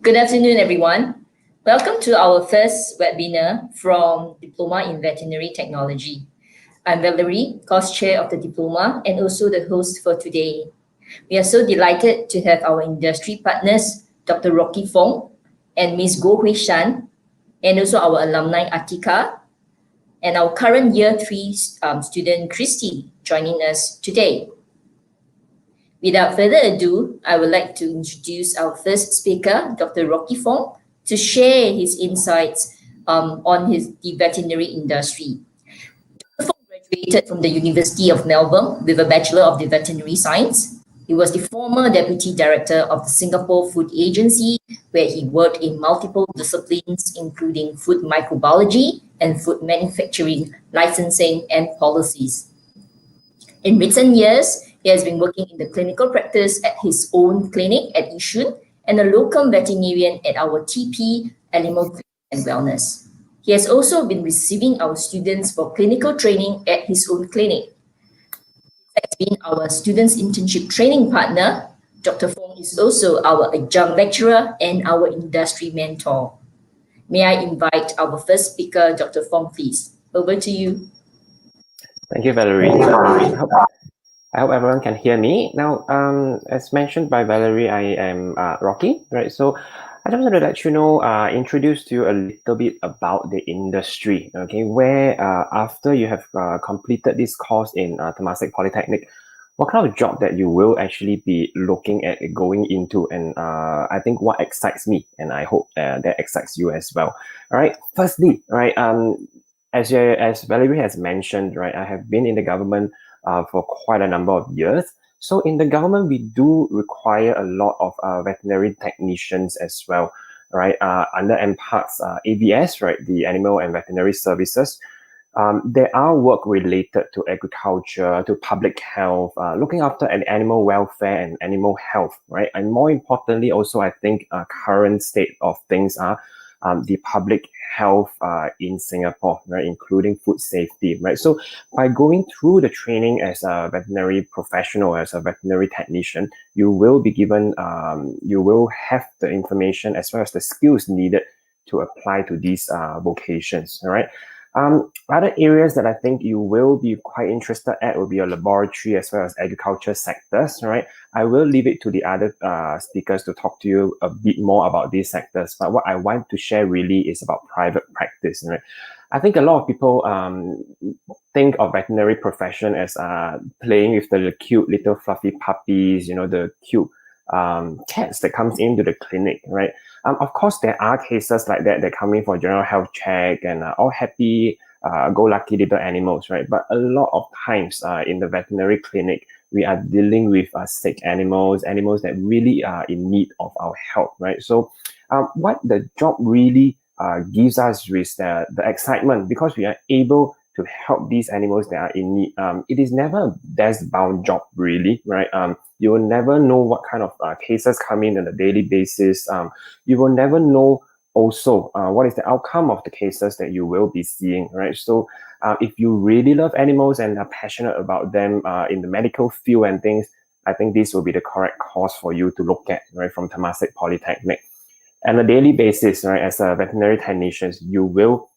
Good afternoon, everyone. Welcome to our first webinar from Diploma in Veterinary Technology. I'm Valerie, course chair of the Diploma and also the host for today. We are so delighted to have our industry partners, Dr. Rocky Fong and Ms. Goh Hui Shan, and also our alumni Atika, and our current year 3 student Christy joining us today. Without further ado, I would like to introduce our first speaker, Dr. Rocky Fong, to share his insights on the veterinary industry. Dr. Fong graduated from the University of Melbourne with a Bachelor of the Veterinary Science. He was the former Deputy Director of the Singapore Food Agency, where he worked in multiple disciplines, including food microbiology and food manufacturing, licensing, and policies. In recent years, he has been working in the clinical practice at his own clinic at Yishun and a local veterinarian at our TP Animal Clinic and Wellness. He has also been receiving our students for clinical training at his own clinic. He has been our students' internship training partner. Dr. Fong is also our adjunct lecturer and our industry mentor. May I invite our first speaker, Dr. Fong, please. Over to you. Thank you, Valerie. I hope everyone can hear me. Now, as mentioned by Valerie, I am Rocky, right? So I just wanted to let you know, introduce to you a little bit about the industry, okay? Where after you have completed this course in Temasek Polytechnic, what kind of job that you will actually be looking at going into, and I think what excites me, and I hope that excites you as well. All right, firstly, right, as Valerie has mentioned, right, I have been in the government for quite a number of years. So in the government, we do require a lot of veterinary technicians as well, right? Under MPARTS, AVS, right, the Animal and Veterinary Services. There are work related to agriculture, to public health, looking after animal welfare and animal health, right? And more importantly, also, I think current state of things are the public health in Singapore, right, including food safety, right? So by going through the training as a veterinary professional, as a veterinary technician, you will be given, you will have the information as well as the skills needed to apply to these vocations, all right? Other areas that I think you will be quite interested at will be your laboratory as well as agriculture sectors, right? I will leave it to the other speakers to talk to you a bit more about these sectors, but what I want to share really is about private practice, right? I think a lot of people think of veterinary profession as playing with the cute little fluffy puppies, you know, the cute cats that comes into the clinic, right? Of course, there are cases like that come in for general health check and all happy, go-lucky little animals, right? But a lot of times in the veterinary clinic, we are dealing with sick animals that really are in need of our help, right? So what the job really gives us is the excitement, because we are able to help these animals that are in need. It is never a desk-bound job, really, right? You will never know what kind of cases come in on a daily basis. You will never know also what is the outcome of the cases that you will be seeing, right? So if you really love animals and are passionate about them in the medical field and things, I think this will be the correct course for you to look at, right, from Temasek Polytechnic. On a daily basis, right, as a veterinary technician, you will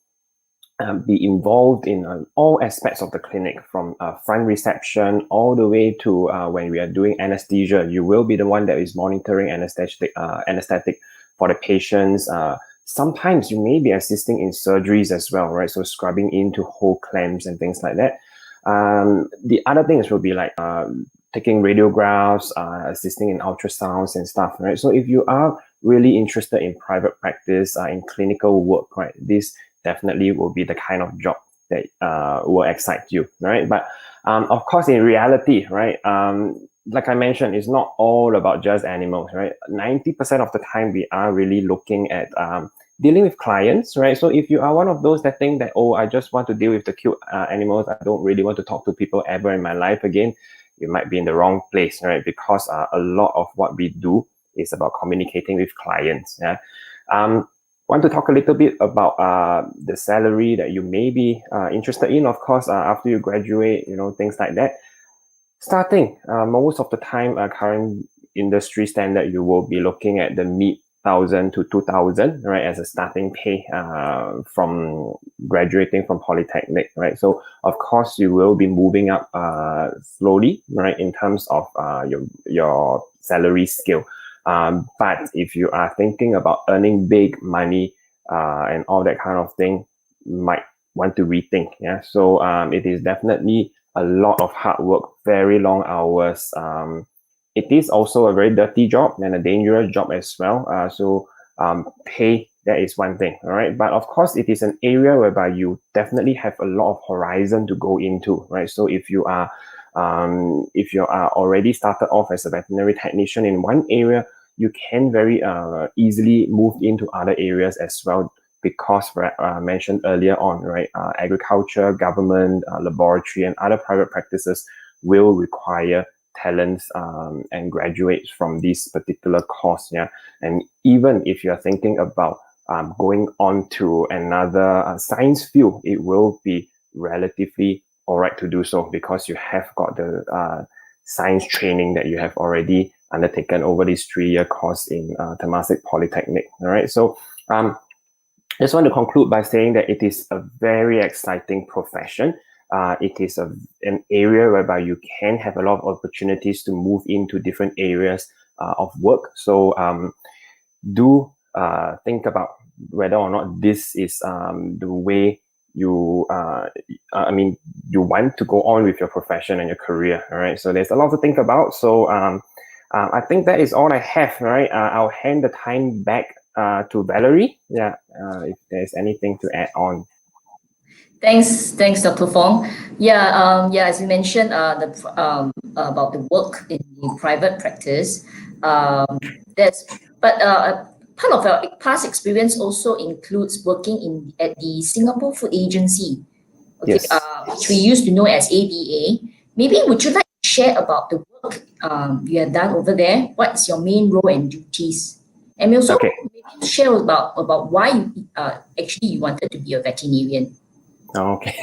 be involved in all aspects of the clinic, from front reception all the way to when we are doing anesthesia. You will be the one that is monitoring anesthetic for the patients. Sometimes you may be assisting in surgeries as well, right? So scrubbing into whole clamps and things like that. The other things will be like taking radiographs, assisting in ultrasounds and stuff, right? So if you are really interested in private practice, in clinical work, right, this definitely will be the kind of job that will excite you, right? But of course, in reality, right, like I mentioned, it's not all about just animals, right? 90% of the time, we are really looking at dealing with clients, right? So if you are one of those that think that, oh, I just want to deal with the cute animals, I don't really want to talk to people ever in my life again, you might be in the wrong place, right? Because a lot of what we do is about communicating with clients. Yeah. Want to talk a little bit about the salary that you may be interested in, of course, after you graduate, you know, things like that. Starting, most of the time, current industry standard, you will be looking at the mid 1,000 to 2,000, right, as a starting pay from graduating from Polytechnic, right? So of course you will be moving up slowly, right, in terms of your salary scale. But if you are thinking about earning big money and all that kind of thing, might want to rethink. Yeah, so it is definitely a lot of hard work, very long hours. It is also a very dirty job and a dangerous job as well. So pay, that is one thing, all right? But of course, it is an area whereby you definitely have a lot of horizon to go into, right? So if you are already started off as a veterinary technician in one area, you can very easily move into other areas as well, because mentioned earlier on, right? Agriculture, government, laboratory, and other private practices will require talents and graduates from this particular course. Yeah, and even if you're thinking about going on to another science field, it will be relatively all right to do so, because you have got the science training that you have already undertaken over this 3-year course in Temasek Polytechnic. All right, so I just want to conclude by saying that it is a very exciting profession. It is an area whereby you can have a lot of opportunities to move into different areas of work. So do think about whether or not this is the way you you want to go on with your profession and your career. All right, so there's a lot to think about. So I think that is all I have. Right, I'll hand the time back to Valerie. Yeah, if there's anything to add on. Thanks, Dr. Fong. Yeah, as you mentioned, about the work in the private practice. Part of our past experience also includes working at the Singapore Food Agency, okay, Yes. Which we used to know as ABA. Maybe would you like to share about the work you have done over there? What's your main role and duties? And also maybe share about why actually you wanted to be a veterinarian. Okay.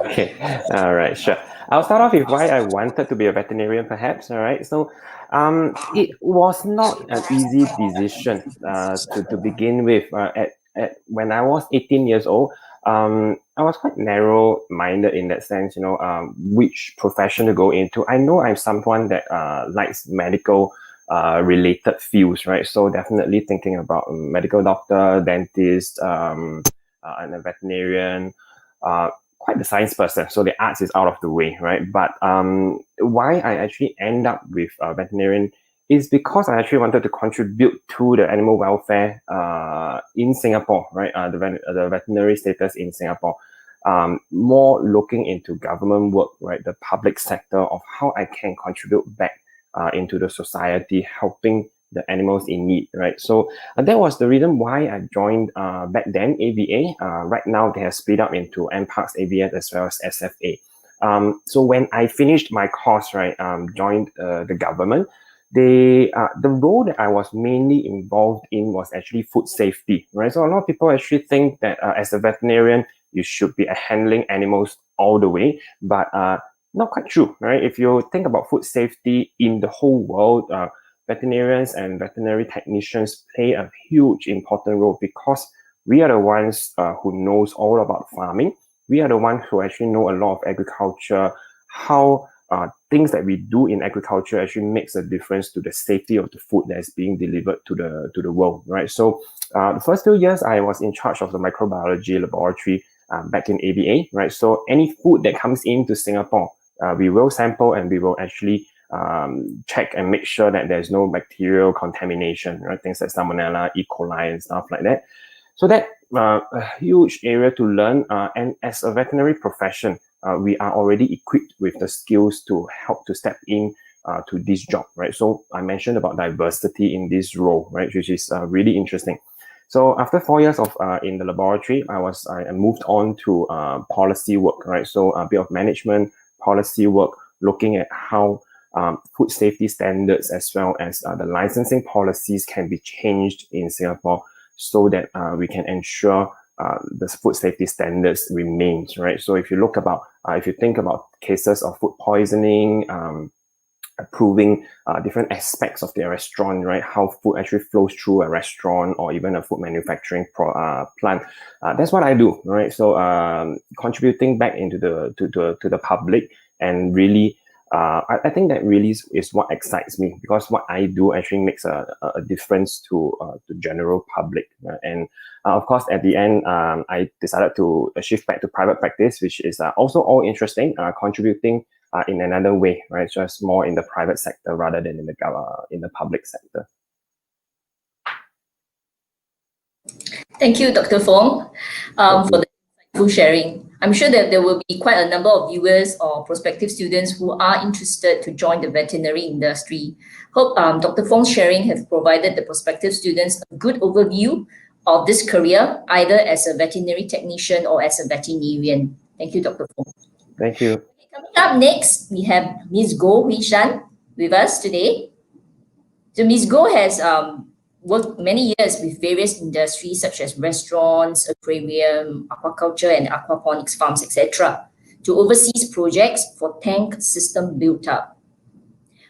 Okay. All right. Sure. I'll start off with why I wanted to be a veterinarian, perhaps. All right. So, it was not an easy decision to begin with. When I was 18 years old, I was quite narrow-minded in that sense. Which profession to go into. I know I'm someone that likes medical related fields, right? So definitely thinking about medical doctor, dentist, and a veterinarian, quite the science person. So the arts is out of the way, right? But why I actually end up with a veterinarian is because I actually wanted to contribute to the animal welfare in Singapore, right? The veterinary status in Singapore. More looking into government work, right? The public sector, of how I can contribute back into the society, helping the animals in need, right? So that was the reason why I joined back then ABA. Right now they have split up into NParks, ABS, as well as SFA. So when I finished my course, right, joined the government, the role that I was mainly involved in was actually food safety, right? So a lot of people actually think that as a veterinarian, you should be handling animals all the way, but not quite true, right? If you think about food safety in the whole world, veterinarians and veterinary technicians play a huge important role, because we are the ones who knows all about farming. We are the ones who actually know a lot of agriculture, how things that we do in agriculture actually makes a difference to the safety of the food that is being delivered to the world, right? So the first 2 years, I was in charge of the microbiology laboratory back in ABA, right? So any food that comes into Singapore, we will sample and we will actually check and make sure that there's no bacterial contamination, right? Things like Salmonella, E. coli, and stuff like that. So that a huge area to learn. And as a veterinary profession, we are already equipped with the skills to help to step in to this job, right? So I mentioned about diversity in this role, right? Which is really interesting. So after 4 years of in the laboratory, I moved on to policy work, right? So a bit of management, policy work, looking at how food safety standards as well as the licensing policies can be changed in Singapore, so that we can ensure the food safety standards remains, right? So if you think about cases of food poisoning, approving different aspects of their restaurant, right? How food actually flows through a restaurant or even a food manufacturing plant. That's what I do, right? So contributing back into to the public, and really, I think that really is what excites me, because what I do actually makes a difference to the general public. And of course, at the end, I decided to shift back to private practice, which is also all interesting, contributing in another way, right? Just more in the private sector rather than in the public sector. Thank you, Dr. Fong, for the insightful sharing. I'm sure that there will be quite a number of viewers or prospective students who are interested to join the veterinary industry. Hope Dr. Fong's sharing has provided the prospective students a good overview of this career, either as a veterinary technician or as a veterinarian. Thank you, Dr. Fong. Thank you. Coming up next, we have Ms. Goh Hui Shan with us today. So Ms. Goh has worked many years with various industries such as restaurants, aquarium, aquaculture, and aquaponics farms, etc., to overseas projects for tank system build-up.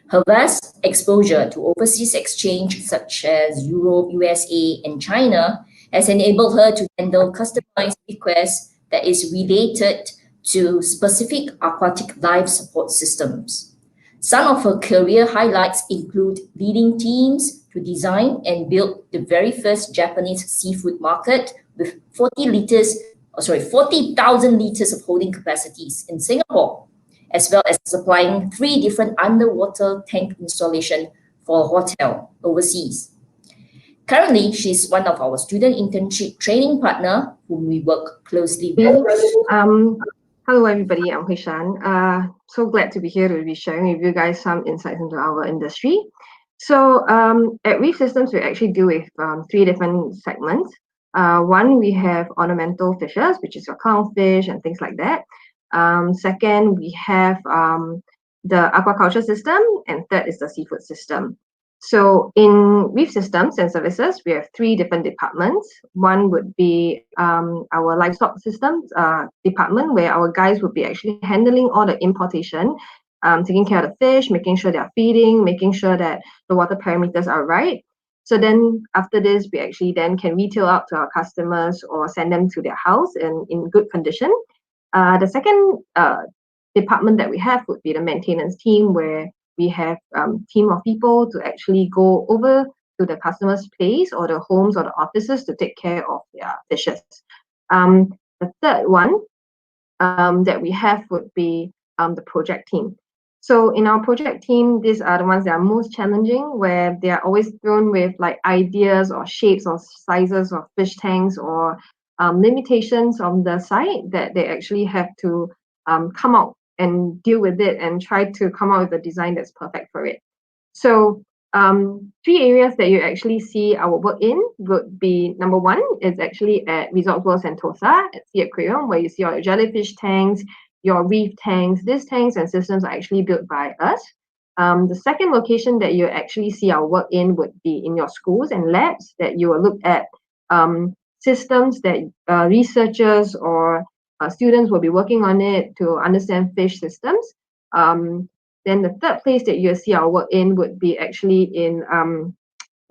Her vast exposure to overseas exchange such as Europe, USA, and China has enabled her to handle customized requests that is related to specific aquatic life support systems. Some of her career highlights include leading teams to design and build the very first Japanese seafood market with 40,000 liters of holding capacities in Singapore, as well as supplying 3 different underwater tank installation for a hotel overseas. Currently, she's one of our student internship training partner whom we work closely with. Hello everybody, I'm Hui Shan. So glad to be here to be sharing with you guys some insights into our industry. So at Reef Systems, we actually deal with 3 different segments. One, we have ornamental fishes, which is your clownfish and things like that. Second, we have the aquaculture system, and third is the seafood system. So in Reef Systems and Services, we have 3 different departments. One would be our livestock systems department, where our guys would be actually handling all the importation, taking care of the fish, making sure they're feeding, making sure that the water parameters are right. So then after this, we actually then can retail out to our customers or send them to their house in good condition. The second department that we have would be the maintenance team, where we have team of people to actually go over to the customer's place or the homes or the offices to take care of their fishes. The third one that we have would be the project team. So in our project team, these are the ones that are most challenging, where they are always thrown with like ideas or shapes or sizes of fish tanks or limitations on the site that they actually have to come out and deal with it and try to come out with a design that's perfect for it. So 3 areas that you actually see our work in would be, number 1 is actually at Resort World Sentosa at Sea Aquarium, where you see all your jellyfish tanks, your reef tanks. These tanks and systems are actually built by us. The second location that you actually see our work in would be in your schools and labs, that you will look at systems that researchers or students will be working on it to understand fish systems. Then the third place that you'll see our work in would be actually in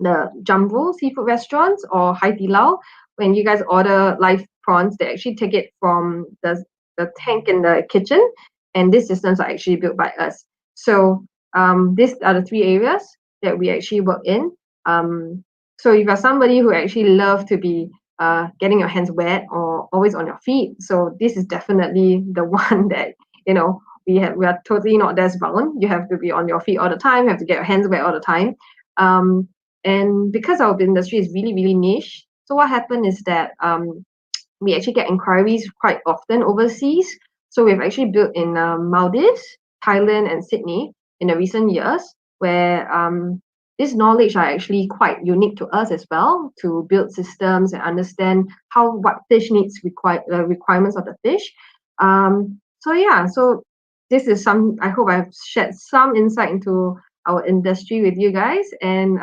the jumbo seafood restaurants or Hai Di Lao. When you guys order live prawns, they actually take it from the tank in the kitchen, and these systems are actually built by us. So these are the 3 areas that we actually work in. So if you're somebody who actually love to be getting your hands wet or always on your feet, so this is definitely the one that, you know, we are totally not desk bound. You have to be on your feet all the time. You have to get your hands wet all the time. And because our industry is really, really niche, so what happened is that we actually get inquiries quite often overseas. So we've actually built in Maldives, Thailand, and Sydney in the recent years, where this knowledge are actually quite unique to us as well, to build systems and understand what fish needs requirements of the fish. So yeah, so this is I hope I've shared some insight into our industry with you guys. And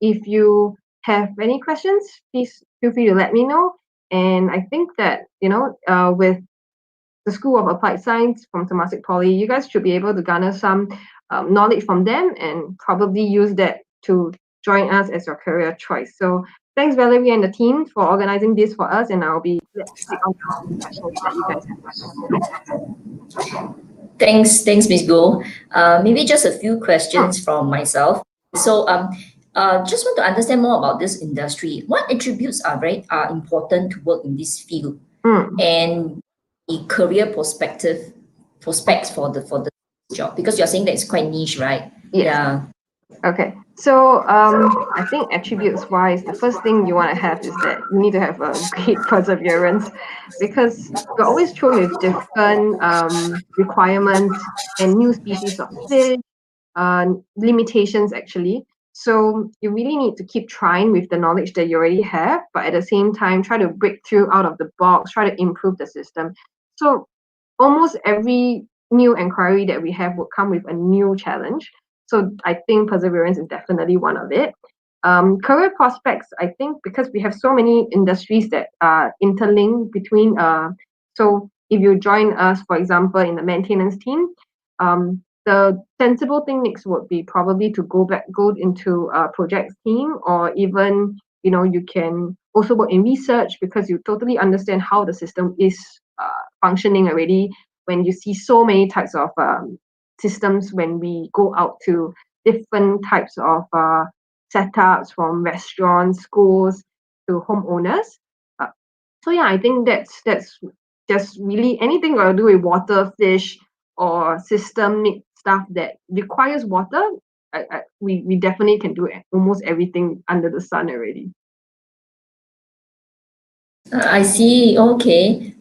if you have any questions, please feel free to let me know. And I think that, with the School of Applied Science from Temasek Poly. You guys should be able to garner some knowledge from them and probably use that to join us as your career choice. So thanks, Valerie and the team, for organizing this for us, and I'll be glad to take on the discussions that you guys have. Thanks, Ms. Go. Maybe just a few questions from myself. So, just want to understand more about this industry. What attributes are important to work in this field, and the career prospects for the job? Because you're saying that it's quite niche, right? Yes. Yeah. Okay, so I think attributes wise, the first thing you want to have is that you need to have a great perseverance, because you're always thrown with different requirements and new species of fish, limitations actually. So you really need to keep trying with the knowledge that you already have, but at the same time try to break through out of the box, try to improve the system. So almost every new inquiry that we have will come with a new challenge. So I think perseverance is definitely one of it. Career prospects, I think, because we have so many industries that are interlinked between. So if you join us, for example, in the maintenance team, the sensible thing next would be probably to go into a projects team, or even you can also work in research, because you totally understand how the system is functioning already when you see so many types of systems when we go out to different types of setups, from restaurants, schools to homeowners. So yeah, I think that's just really anything got to do with water, fish, or systemic stuff that requires water. We definitely can do almost everything under the sun already. I see. Okay.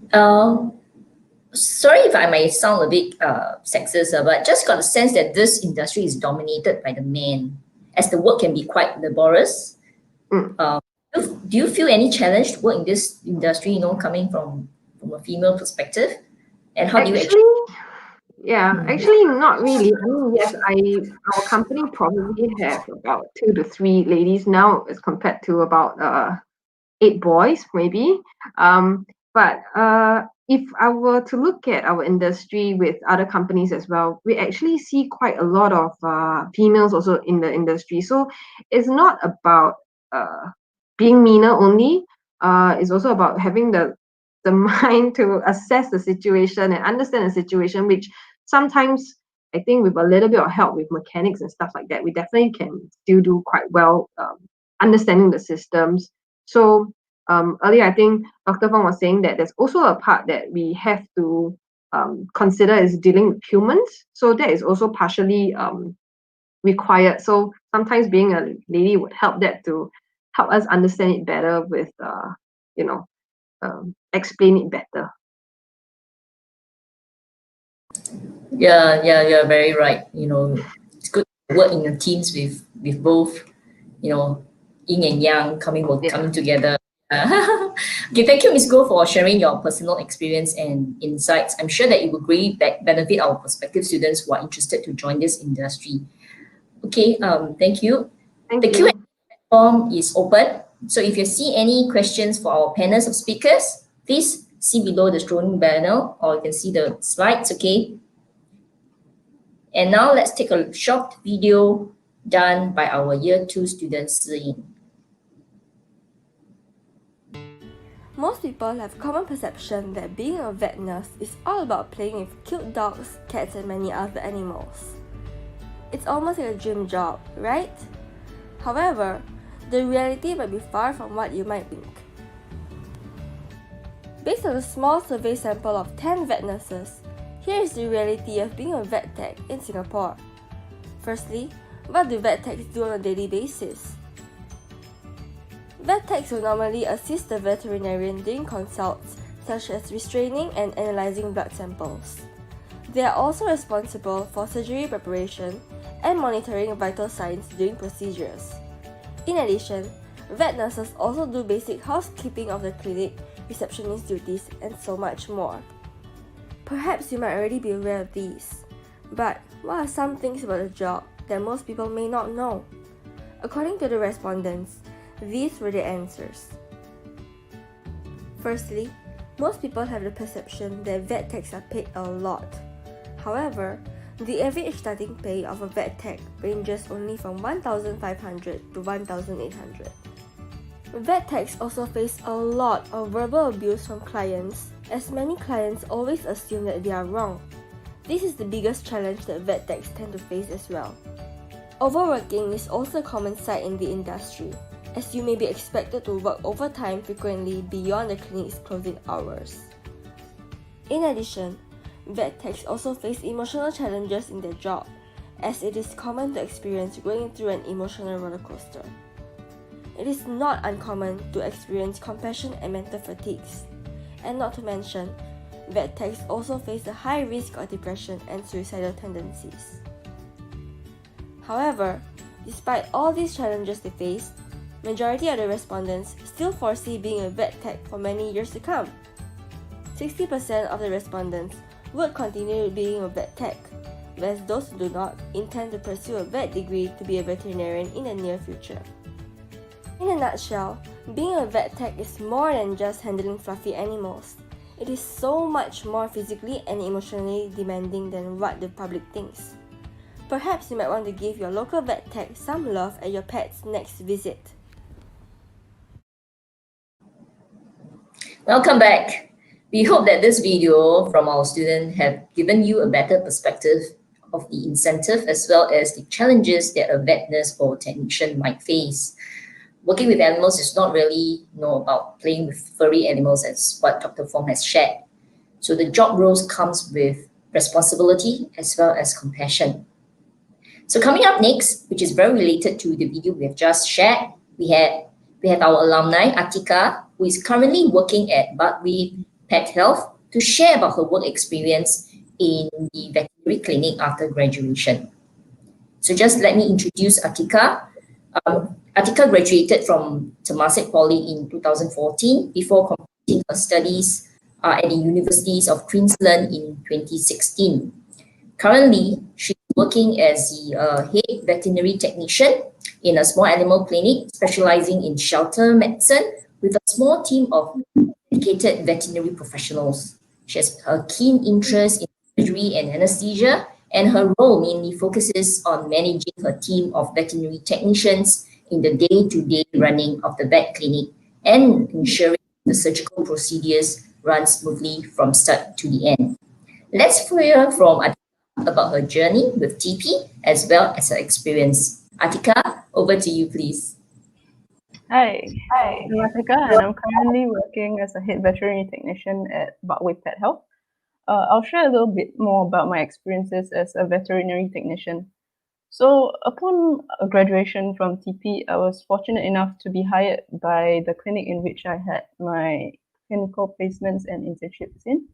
Sorry if I may sound a bit sexist, but just got a sense that this industry is dominated by the men, as the work can be quite laborious. Do you feel any challenge to work in this industry, coming from a female perspective? And how do you actually... Actually, not really. I mean, yes, our company probably have about 2 to 3 ladies now, as compared to about 8 boys, maybe. But if I were to look at our industry with other companies as well, we actually see quite a lot of females also in the industry. So it's not about being meaner only. It's also about having the mind to assess the situation and understand the situation, which sometimes I think with a little bit of help with mechanics and stuff like that, we definitely can still do quite well understanding the systems. So earlier, I think Dr. Fong was saying that there's also a part that we have to consider is dealing with humans. So that is also partially required. So sometimes being a lady would help that to help us understand it better with, explain it better. Yeah, you're very right. It's good to work in the teams with both, yin and yang coming together. Okay, thank you, Ms. Go, for sharing your personal experience and insights. I'm sure that it will greatly benefit our prospective students who are interested to join this industry. Okay, thank you. Thank the you. Q&A platform is open. So if you see any questions for our panels of speakers, please see below the scrolling banner, or you can see the slides, okay? And now let's take a short video done by our Year 2 student, Si-Yin. Most people have common perception that being a vet nurse is all about playing with cute dogs, cats, and many other animals. It's almost like a dream job, right? However, the reality might be far from what you might think. Based on a small survey sample of 10 vet nurses, here is the reality of being a vet tech in Singapore. Firstly, what do vet techs do on a daily basis? Vet techs will normally assist the veterinarian during consults, such as restraining and analyzing blood samples. They are also responsible for surgery preparation and monitoring vital signs during procedures. In addition, vet nurses also do basic housekeeping of the clinic, receptionist duties, and so much more. Perhaps you might already be aware of these, but what are some things about the job that most people may not know? According to the respondents, these were the answers. Firstly, Most people have the perception that vet techs are paid a lot. However, the average starting pay of a vet tech ranges only from 1,500 to 1,800. Vet techs also face a lot of verbal abuse from clients, as many clients always assume that they are wrong. This is the biggest challenge that vet techs tend to face as well. Overworking is also a common sight in the industry, as you may be expected to work overtime frequently beyond the clinic's closing hours. In addition, vet techs also face emotional challenges in their job, as it is common to experience going through an emotional roller coaster. It is not uncommon to experience compassion and mental fatigues, and not to mention, vet techs also face a high risk of depression and suicidal tendencies. However, despite all these challenges they face, majority of the respondents still foresee being a vet tech for many years to come. 60% of the respondents would continue being a vet tech, whereas those who do not intend to pursue a vet degree to be a veterinarian in the near future. In a nutshell, being a vet tech is more than just handling fluffy animals. It is so much more physically and emotionally demanding than what the public thinks. Perhaps you might want to give your local vet tech some love at your pet's next visit. Welcome back. We hope that this video from our student have given you a better perspective of the incentive as well as the challenges that a vet nurse or technician might face. Working with animals is not really about playing with furry animals, as what Dr. Fong has shared. So the job roles comes with responsibility as well as compassion. So coming up next, which is very related to the video we have just shared, we had our alumni, Atika, who is currently working at Buckwheat Pet Health, to share about her work experience in the veterinary clinic after graduation. So just let me introduce Atika. Atika graduated from Temasek Poly in 2014 before completing her studies at the Universities of Queensland in 2016. Currently, she's working as the head veterinary technician in a small animal clinic specializing in shelter medicine with a small team of dedicated veterinary professionals. She has a keen interest in surgery and anesthesia, and her role mainly focuses on managing her team of veterinary technicians in the day-to-day running of the vet clinic and ensuring the surgical procedures run smoothly from start to the end. Let's hear from Atika about her journey with TP as well as her experience. Atika, over to you, please. Hi, I'm Atika, and I'm currently working as a head veterinary technician at Buckwheat Pet Health. I'll share a little bit more about my experiences as a veterinary technician. So upon graduation from TP, I was fortunate enough to be hired by the clinic in which I had my clinical placements and internships in.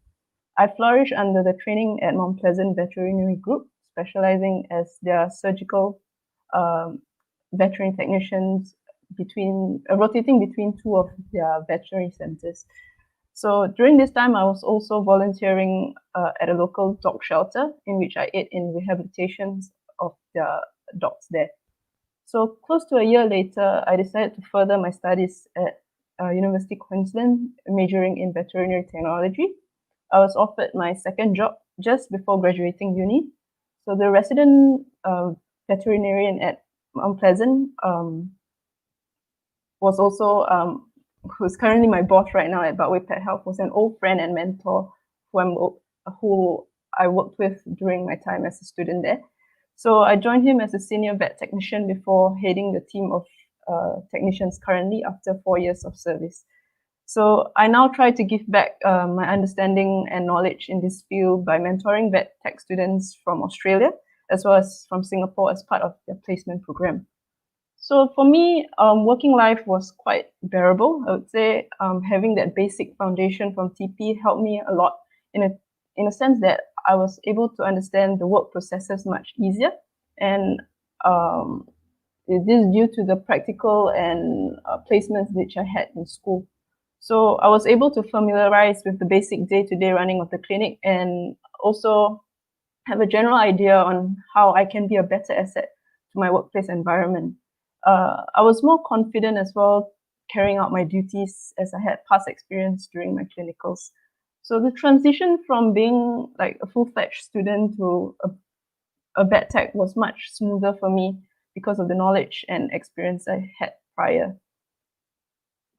I flourished under the training at Mount Pleasant Veterinary Group, specializing as their surgical veterinary technicians rotating between two of their veterinary centers. So during this time, I was also volunteering at a local dog shelter in which I aid in rehabilitations of the dogs there. So close to a year later, I decided to further my studies at University of Queensland, majoring in veterinary technology. I was offered my second job just before graduating uni. So the resident veterinarian at Mount Pleasant was also who's currently my boss right now at Buckwheat Pet Health, was an old friend and mentor who I worked with during my time as a student there. So I joined him as a senior vet technician before heading the team of technicians currently after 4 years of service. So I now try to give back my understanding and knowledge in this field by mentoring vet tech students from Australia as well as from Singapore as part of their placement program. So for me, working life was quite bearable. I would say having that basic foundation from TP helped me a lot in a sense that I was able to understand the work processes much easier. And it is due to the practical and placements which I had in school. So I was able to familiarize with the basic day-to-day running of the clinic and also have a general idea on how I can be a better asset to my workplace environment. I was more confident as well carrying out my duties as I had past experience during my clinicals. So the transition from being like a full-fledged student to a vet tech was much smoother for me because of the knowledge and experience I had prior.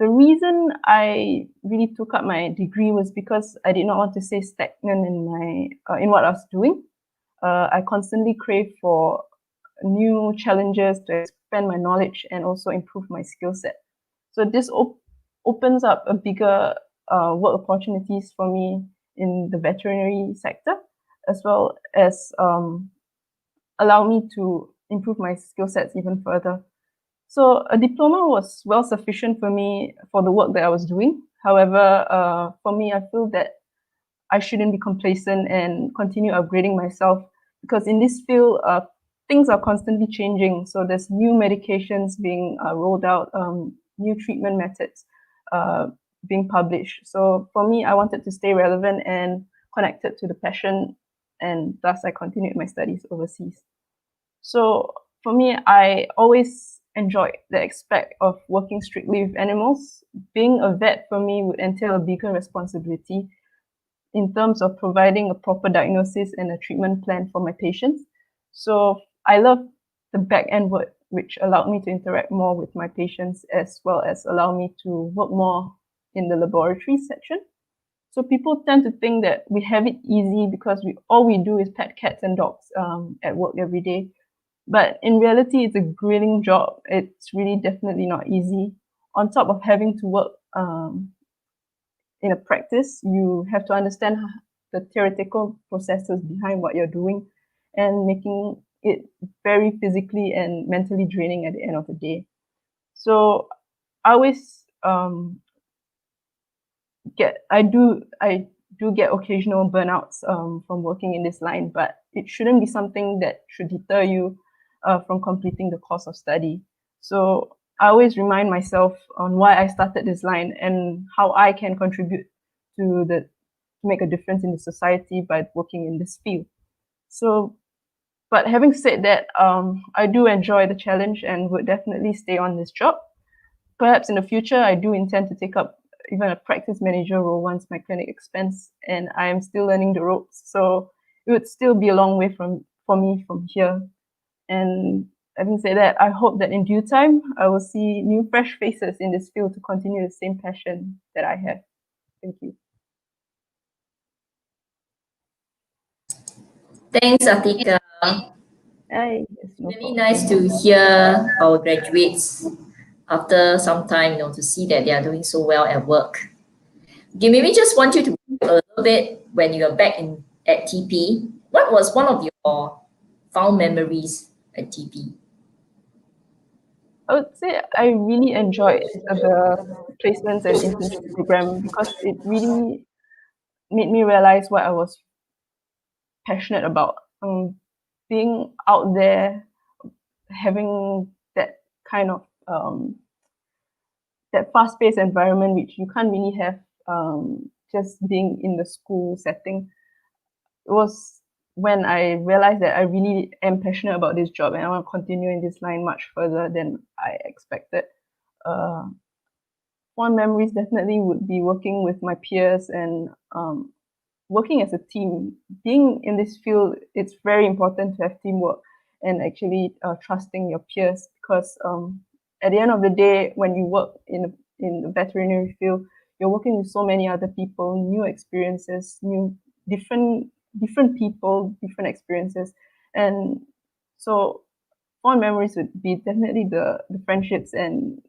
The reason I really took up my degree was because I did not want to stay stagnant in what I was doing. I constantly crave for new challenges to expand my knowledge and also improve my skill set. So this opens up a bigger work opportunities for me in the veterinary sector, as well as allow me to improve my skill sets even further. So a diploma was well sufficient for me for the work that I was doing. However, for me, I feel that I shouldn't be complacent and continue upgrading myself, because in this field, things are constantly changing. So there's new medications being rolled out, new treatment methods being published. So for me, I wanted to stay relevant and connected to the passion, and thus I continued my studies overseas. So for me, I always enjoyed the aspect of working strictly with animals. Being a vet for me would entail a bigger responsibility in terms of providing a proper diagnosis and a treatment plan for my patients. So I love the back-end work, which allowed me to interact more with my patients, as well as allow me to work more in the laboratory section. So people tend to think that we have it easy because all we do is pet cats and dogs at work every day. But in reality, it's a grueling job. It's really definitely not easy. On top of having to work in a practice, you have to understand the theoretical processes behind what you're doing and making it very physically and mentally draining at the end of the day. So I always I do get occasional burnouts from working in this line, but it shouldn't be something that should deter you from completing the course of study. So I always remind myself on why I started this line and how I can contribute to make a difference in the society by working in this field. So, but having said that, I do enjoy the challenge and would definitely stay on this job. Perhaps in the future, I do intend to take up even a practice manager role once my clinic expands, and I am still learning the ropes. So it would still be a long way for me from here. And having said that, I hope that in due time, I will see new fresh faces in this field to continue the same passion that I have. Thank you. Thanks, Atika. Hi, Really nice to hear our graduates after some time, to see that they are doing so well at work. Okay, maybe just want you to a little bit when you are back at TP. What was one of your fond memories at TP? I would say I really enjoyed the placements and internship program because it really made me realize what I was passionate about. Being out there, having that kind of that fast-paced environment, which you can't really have just being in the school setting. It was when I realized that I really am passionate about this job and I want to continue in this line much further than I expected. One memories definitely would be working with my peers and working as a team. Being in this field, it's very important to have teamwork and actually trusting your peers, because at the end of the day, when you work in the veterinary field, you're working with so many other people, new experiences, different people, different experiences. And so fond memories would be definitely the friendships and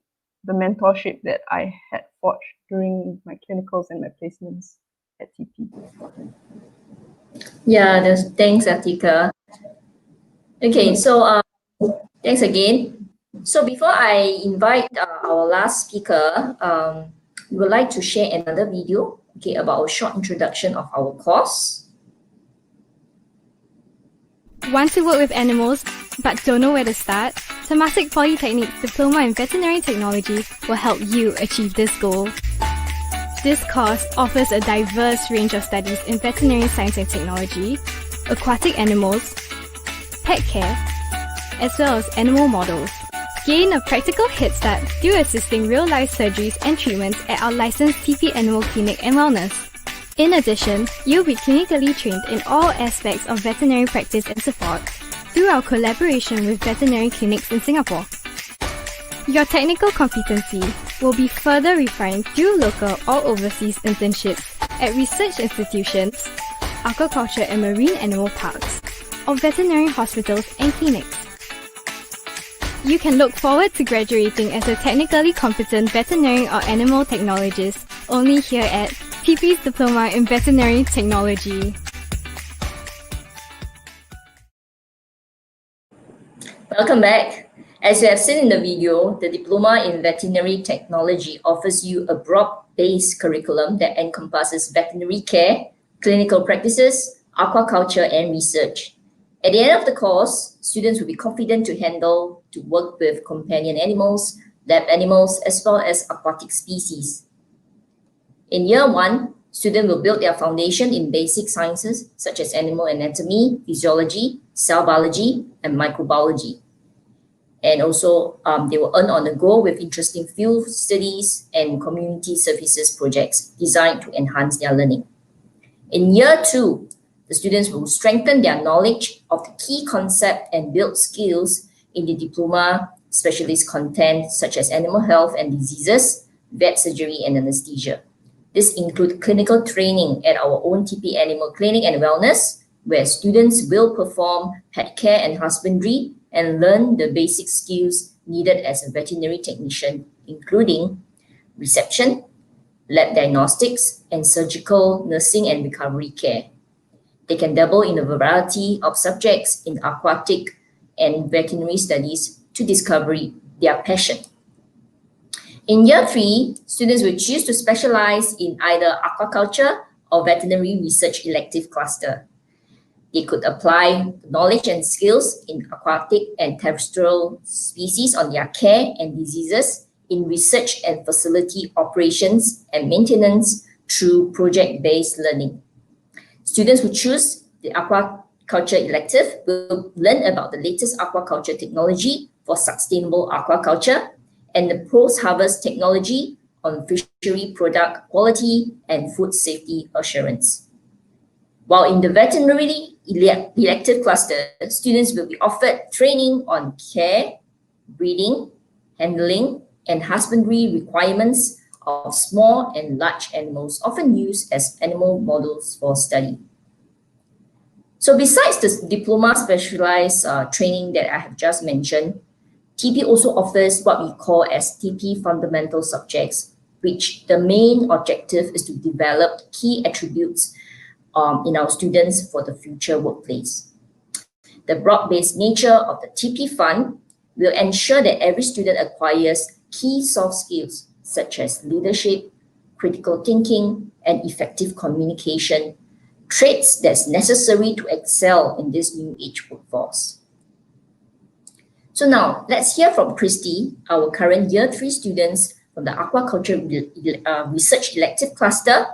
the mentorship that I had forged during my clinicals and my placements at TP. Yeah, thanks, Atika. Okay, so thanks again. So before I invite our last speaker, we would like to share another video, about a short introduction of our course. Want to work with animals but don't know where to start? Temasek Polytechnic's Diploma in Veterinary Technology will help you achieve this goal. This course offers a diverse range of studies in veterinary science and technology, aquatic animals, pet care, as well as animal models. Gain a practical head start through assisting real-life surgeries and treatments at our licensed TP Animal Clinic and Wellness. In addition, you'll be clinically trained in all aspects of veterinary practice and support through our collaboration with veterinary clinics in Singapore. Your technical competency will be further refined through local or overseas internships at research institutions, aquaculture and marine animal parks, or veterinary hospitals and clinics. You can look forward to graduating as a technically competent veterinary or animal technologist only here at TP's Diploma in Veterinary Technology. Welcome back. As you have seen in the video, the Diploma in Veterinary Technology offers you a broad-based curriculum that encompasses veterinary care, clinical practices, aquaculture, and research. At the end of the course, students will be confident to work with companion animals, lab animals, as well as aquatic species. In year 1, students will build their foundation in basic sciences such as animal anatomy, physiology, cell biology, and microbiology. And also, they will earn on the go with interesting field studies and community services projects designed to enhance their learning. In year 2, the students will strengthen their knowledge of the key concept and build skills in the diploma specialist content such as animal health and diseases, vet surgery, and anesthesia. This includes clinical training at our own TP Animal Clinic and Wellness, where students will perform pet care and husbandry and learn the basic skills needed as a veterinary technician, including reception, lab diagnostics, and surgical nursing and recovery care. They can dabble in a variety of subjects in aquatic and veterinary studies to discover their passion. In year 3, students will choose to specialize in either aquaculture or veterinary research elective cluster. They could apply knowledge and skills in aquatic and terrestrial species on their care and diseases in research and facility operations and maintenance through project-based learning. Students who choose the aquaculture elective will learn about the latest aquaculture technology for sustainable aquaculture and the post-harvest technology on fishery product quality and food safety assurance. While in the veterinary elective cluster, students will be offered training on care, breeding, handling, and husbandry requirements of small and large animals, often used as animal models for study. So besides the diploma specialized training that I have just mentioned, TP also offers what we call as TP fundamental subjects, which the main objective is to develop key attributes in our students for the future workplace. The broad-based nature of the TP Fund will ensure that every student acquires key soft skills such as leadership, critical thinking, and effective communication, traits that's necessary to excel in this new age workforce. So now, let's hear from Christy, our current Year 3 students from the Aquaculture Research Elective Cluster.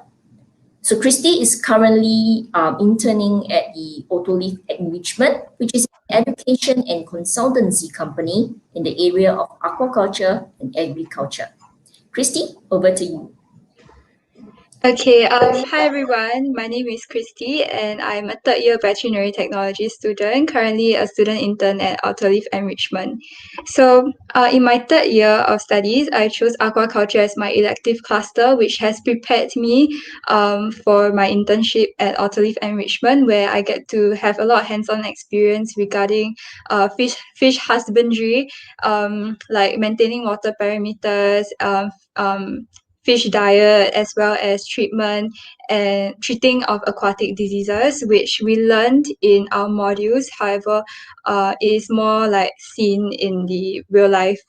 So Christy is currently interning at the Autoliv Enrichment, which is an education and consultancy company in the area of aquaculture and agriculture. Christy, over to you. Okay, hi everyone. My name is Christy and I'm a third year veterinary technology student, currently a student intern at Autoliv Enrichment. So in my third year of studies, I chose aquaculture as my elective cluster, which has prepared me for my internship at Autoliv Enrichment, where I get to have a lot of hands-on experience regarding fish husbandry, like maintaining water parameters, fish diet, as well as treatment and treating of aquatic diseases, which we learned in our modules. However, is more like seen in the real life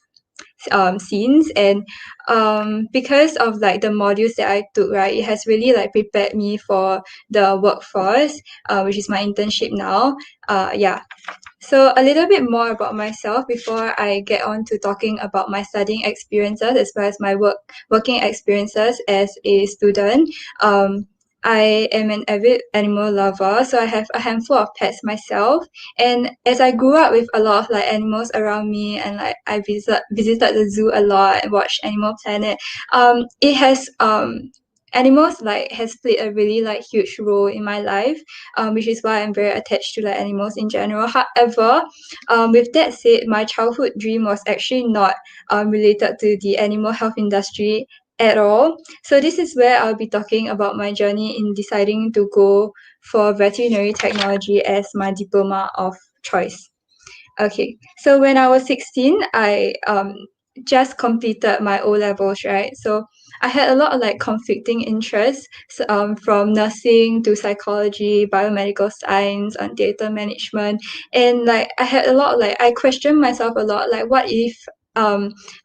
scenes. And because of like the modules that I took, right, it has really like prepared me for the workforce, which is my internship now. Yeah. So a little bit more about myself before I get on to talking about my studying experiences as well as my working experiences as a student. I am an avid animal lover, so I have a handful of pets myself. And as I grew up with a lot of like animals around me, and like I visited the zoo a lot and watched Animal Planet, it has animals like has played a really like huge role in my life, which is why I'm very attached to like animals in general. However, with that said, my childhood dream was actually not related to the animal health industry at all. So this is where I'll be talking about my journey in deciding to go for veterinary technology as my diploma of choice. Okay, so when I was 16, I just completed my O levels, right? So I had a lot of like conflicting interests, from nursing to psychology, biomedical science, and data management, and like I had a lot of, like I questioned myself a lot, like what if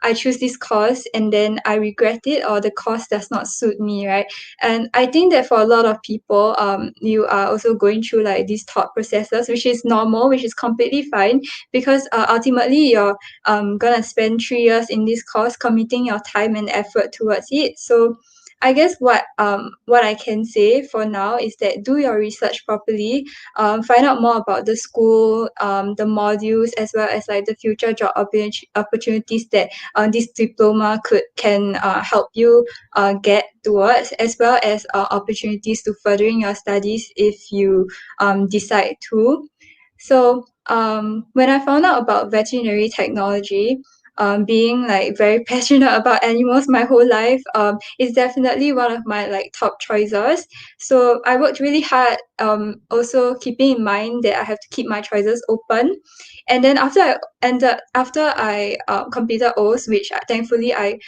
I choose this course and then I regret it, or the course does not suit me, right? And I think that for a lot of people, you are also going through like these thought processes, which is normal, which is completely fine, because ultimately you're gonna spend 3 years in this course, committing your time and effort towards it. So I guess what I can say for now is that do your research properly, find out more about the school, the modules, as well as like the future job opportunities that this diploma can help you get towards, as well as opportunities to furthering your studies if you decide to. So when I found out about veterinary technology, being like very passionate about animals my whole life, is definitely one of my like top choices. So I worked really hard, also keeping in mind that I have to keep my choices open. And then after I completed O's, which thankfully I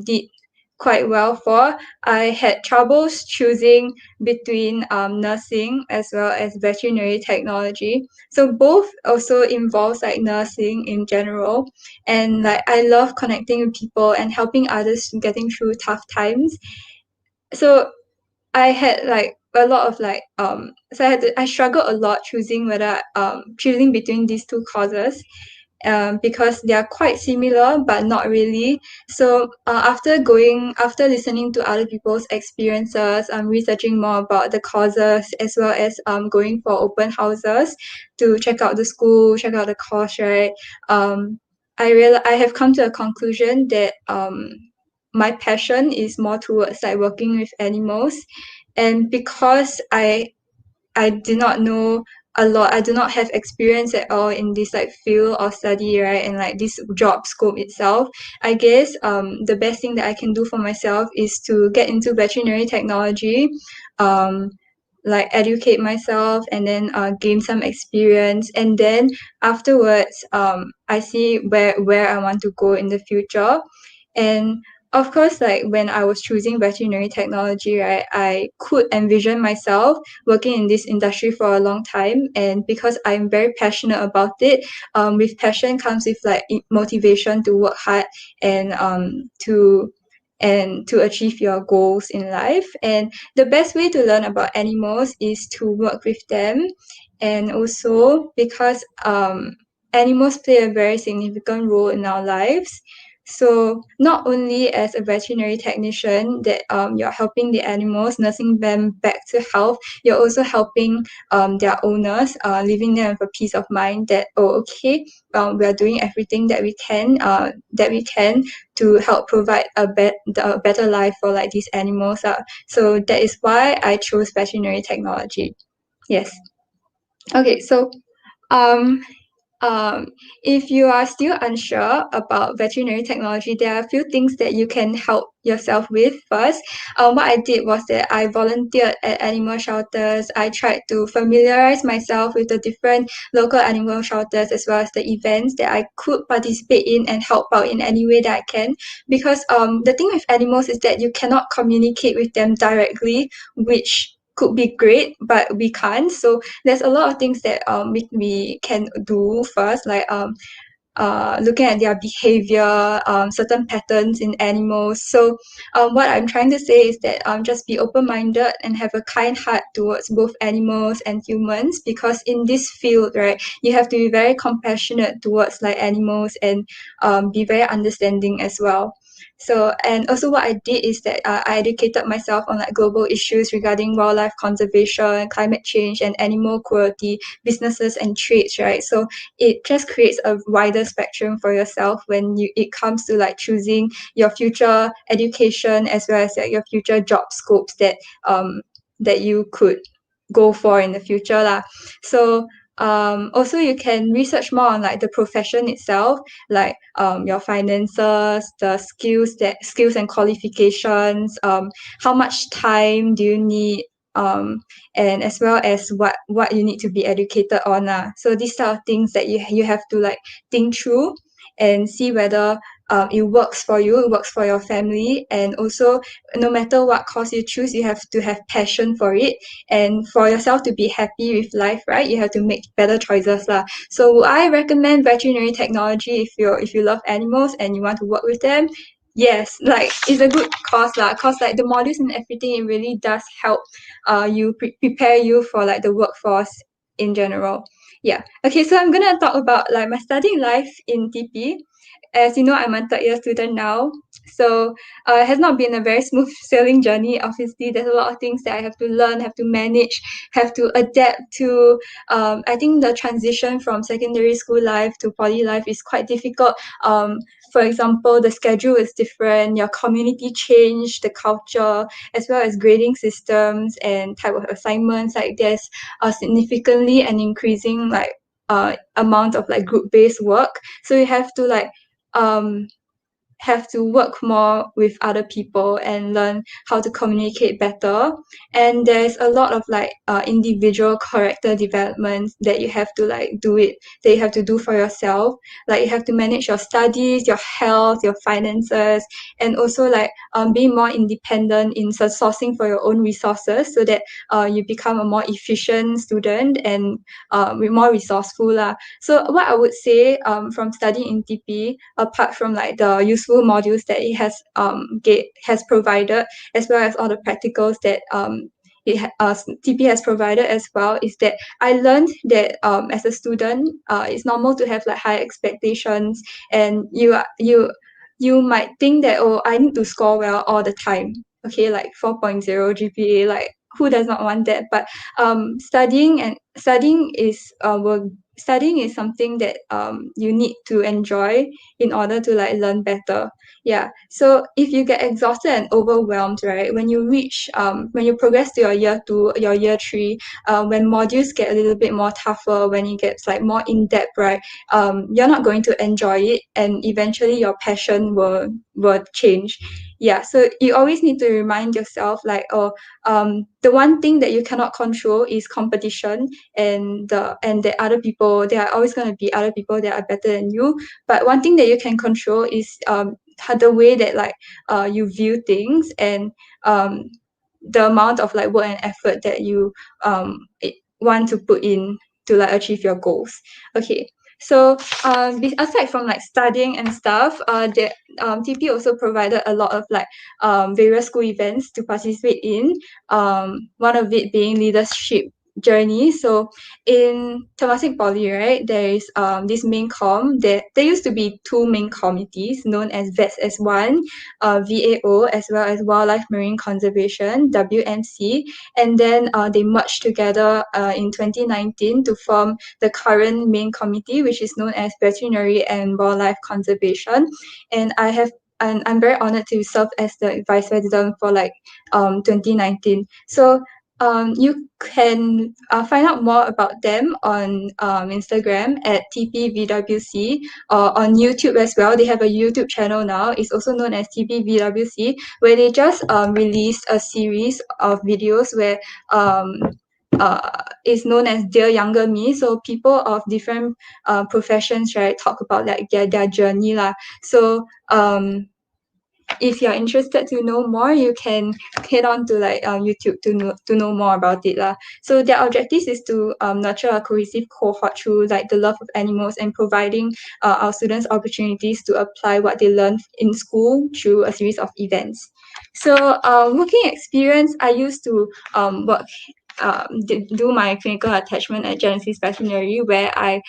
did quite well for, I had troubles choosing between nursing as well as veterinary technology. So both also involves like nursing in general, and like I love connecting with people and helping others getting through tough times. So I had like a lot of like so I struggled a lot choosing between these two courses, because they are quite similar but not really. So after listening to other people's experiences, researching more about the courses, as well as going for open houses to check out the school, check out the course, right? I have come to a conclusion that my passion is more towards like working with animals, and because I did not know a lot. I do not have experience at all in this like field of study, right? And like this job scope itself. I guess the best thing that I can do for myself is to get into veterinary technology, um, like educate myself, and then gain some experience, and then afterwards I see where I want to go in the future. And of course, like when I was choosing veterinary technology, right, I could envision myself working in this industry for a long time. And because I'm very passionate about it, with passion comes with like motivation to work hard and to achieve your goals in life. And the best way to learn about animals is to work with them, and also because animals play a very significant role in our lives. So not only as a veterinary technician that you're helping the animals, nursing them back to health, you're also helping their owners, leaving them with a peace of mind that, oh, okay, we are doing everything that we can to help provide a better life for like these animals. So that is why I chose veterinary technology. Yes. Okay, so um if you are still unsure about veterinary technology, there are a few things that you can help yourself with first. What I did was that I volunteered at animal shelters. I tried to familiarize myself with the different local animal shelters, as well as the events that I could participate in and help out in any way that I can. Because the thing with animals is that you cannot communicate with them directly, which could be great, but we can't. So there's a lot of things that we can do first, like looking at their behavior, certain patterns in animals. So what I'm trying to say is that just be open-minded and have a kind heart towards both animals and humans, because in this field, right, you have to be very compassionate towards like animals, and be very understanding as well. So, and also what I did is that I educated myself on like global issues regarding wildlife conservation, climate change, and animal cruelty, businesses and trades, right? So it just creates a wider spectrum for yourself when it comes to like choosing your future education as well as like your future job scopes that you could go for in the future lah. So also you can research more on like the profession itself, like your finances, the skills and qualifications, how much time do you need, and as well as what you need to be educated on lah. So these are things that you have to like think through and see whether it works for you, it works for your family, and also no matter what course you choose, you have to have passion for it, and for yourself to be happy with life, right? You have to make better choices lah. So I recommend veterinary technology if you love animals and you want to work with them. Yes, like it's a good course lah, cause like the modules and everything, it really does help you prepare you for like the workforce in general. Yeah. Okay, so I'm gonna talk about like my studying life in TP. As you know, I'm a third year student now. So it has not been a very smooth sailing journey. Obviously, there's a lot of things that I have to learn, have to manage, have to adapt to. I think the transition from secondary school life to poly life is quite difficult. For example, the schedule is different, your community changed, the culture, as well as grading systems and type of assignments. Like there's significantly an increasing like amount of like group-based work. So you have to work more with other people and learn how to communicate better. And there's a lot of like individual character development that you have to do for yourself. Like you have to manage your studies, your health, your finances, and also like being more independent in sourcing for your own resources so that you become a more efficient student and more resourceful lah. So what I would say from studying in TP, apart from like the useful modules that it has provided, as well as all the practicals that TP has provided as well, is that I learned that as a student, it's normal to have like high expectations, and you might think that, oh, I need to score well all the time. Okay, like 4.0 GPA, like who does not want that? But studying is something that you need to enjoy in order to like learn better. Yeah. So if you get exhausted and overwhelmed, right, when you progress to your year 2, your year 3, when modules get a little bit more tougher, when it gets like more in depth, right, you're not going to enjoy it, and eventually your passion will change. Yeah. So you always need to remind yourself like, the one thing that you cannot control is competition, and the other people, there are always going to be other people that are better than you. But one thing that you can control is the way that like you view things, and the amount of like work and effort that you want to put in to like achieve your goals. Okay. So aside from like studying and stuff, TP also provided a lot of like various school events to participate in. One of it being leadership journey. So in Temasek Poly, right, there is this main com. There used to be two main committees known as VETS as one, VAO, as well as Wildlife Marine Conservation, WMC, and then they merged together in 2019 to form the current main committee, which is known as Veterinary and Wildlife Conservation. And I'm very honored to serve as the vice president for like 2019. So you can find out more about them on Instagram at TPVWC, or on YouTube as well. They have a YouTube channel now. It's also known as TPVWC, where they just released a series of videos where is known as Dear Younger Me. So people of different professions, right, talk about like their journey lah. So if you're interested to know more, you can head on to like YouTube to know more about it lah. So their objectives is to nurture a cohesive cohort through like the love of animals, and providing our students opportunities to apply what they learned in school through a series of events. So working experience, I used to work do my clinical attachment at Genesis Veterinary, where I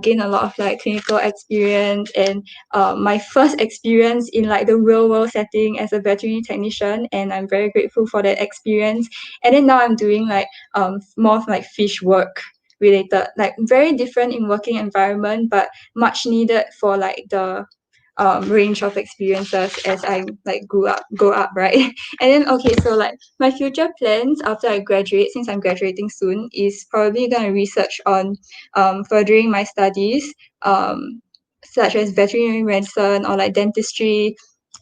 gain a lot of like clinical experience and my first experience in like the real world setting as a veterinary technician, and I'm very grateful for that experience. And then now I'm doing like more of like fish work related, like very different in working environment, but much needed for like the range of experiences as I like grow up, right? And then okay, so like my future plans after I graduate, since I'm graduating soon, is probably gonna research on furthering my studies, such as veterinary medicine or like dentistry,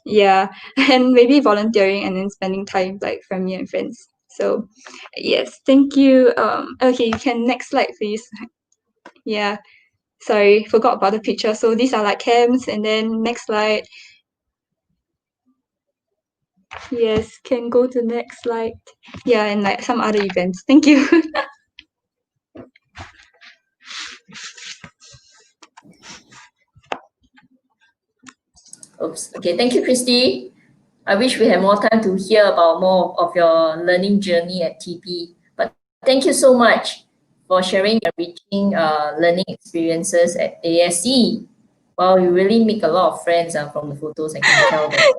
yeah, and maybe volunteering and then spending time with like family and friends. So yes, thank you. Okay, you can next slide please. Yeah, sorry, forgot about the picture. So these are like camps, and then next slide. Yes, can go to next slide. Yeah, and like some other events. Thank you. Oops. Okay, thank you, Christy. I wish we had more time to hear about more of your learning journey at TP. But thank you so much for sharing your enriching learning experiences at ASC. Wow, you really make a lot of friends from the photos. I can tell that.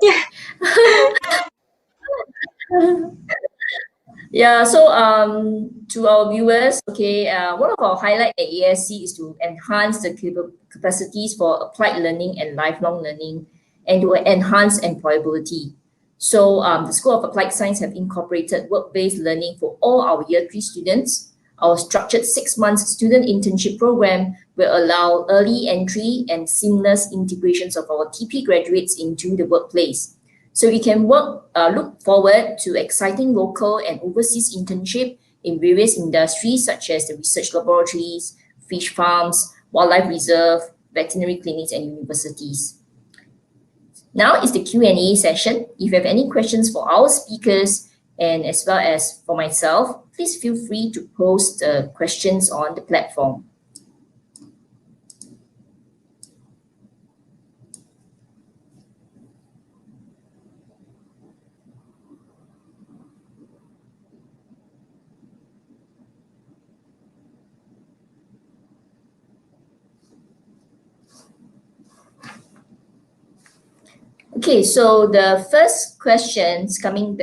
Yeah, so to our viewers, okay, one of our highlight at ASC is to enhance the capacities for applied learning and lifelong learning, and to enhance employability. So the School of Applied Science have incorporated work-based learning for all our Year 3 students. Our structured 6-month student internship program will allow early entry and seamless integrations of our TP graduates into the workplace. So we can look forward to exciting local and overseas internship in various industries such as the research laboratories, fish farms, wildlife reserve, veterinary clinics, and universities. Now is the Q&A session. If you have any questions for our speakers and as well as for myself, please feel free to post questions on the platform. Okay, so the first question's coming.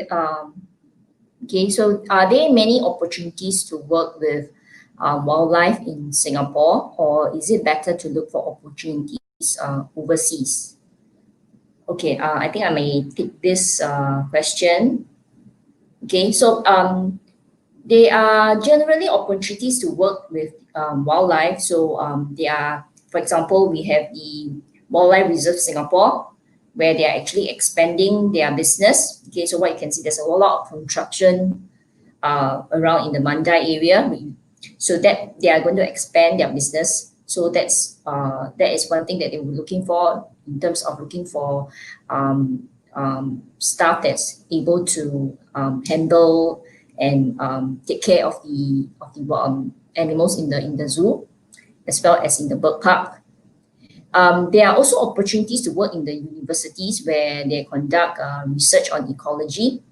Okay, so are there many opportunities to work with wildlife in Singapore, or is it better to look for opportunities overseas? Okay, I think I may take this question. Okay, so there are generally opportunities to work with wildlife. So there are, for example, we have the Wildlife Reserve Singapore, where they are actually expanding their business. Okay, so what you can see, there's a lot of construction around in the Mandai area. So that they are going to expand their business. So that is one thing that they were looking for in terms of looking for staff that's able to handle and take care of the animals in the zoo, as well as in the bird park. There are also opportunities to work in the universities where they conduct research on ecology.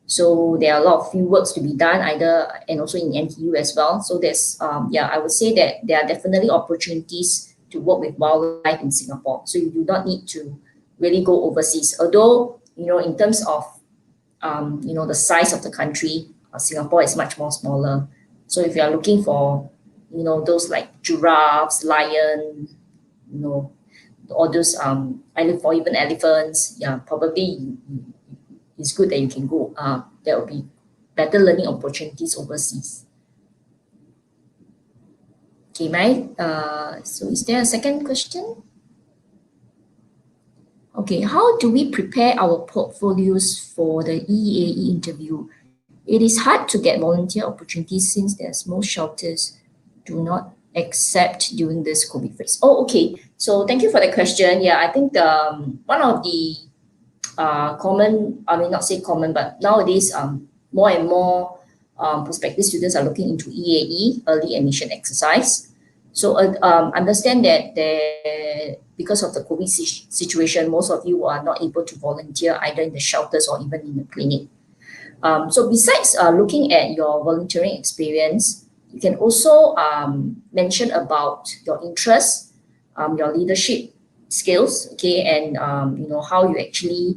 So there are a lot of field works to be done and also in NTU as well. So there's, I would say that there are definitely opportunities to work with wildlife in Singapore. So you do not need to really go overseas. Although, in terms of, the size of the country, Singapore is much more smaller. So if you are looking for, those like giraffes, lion, all those for even elephants, probably it's good that you can go. There will be better learning opportunities overseas. Okay, Mai. So is there a second question? Okay, how do we prepare our portfolios for the EAE interview? It is hard to get volunteer opportunities since there's most shelters do not accept during this COVID phase. Oh, okay. So thank you for the question. Yeah, I think one of the common, I mean not say common, but nowadays more and more prospective students are looking into EAE, early admission exercise. So understand that because of the COVID situation, most of you are not able to volunteer either in the shelters or even in the clinic. So besides looking at your volunteering experience, you can also mention about your interests, your leadership skills, okay, and how you actually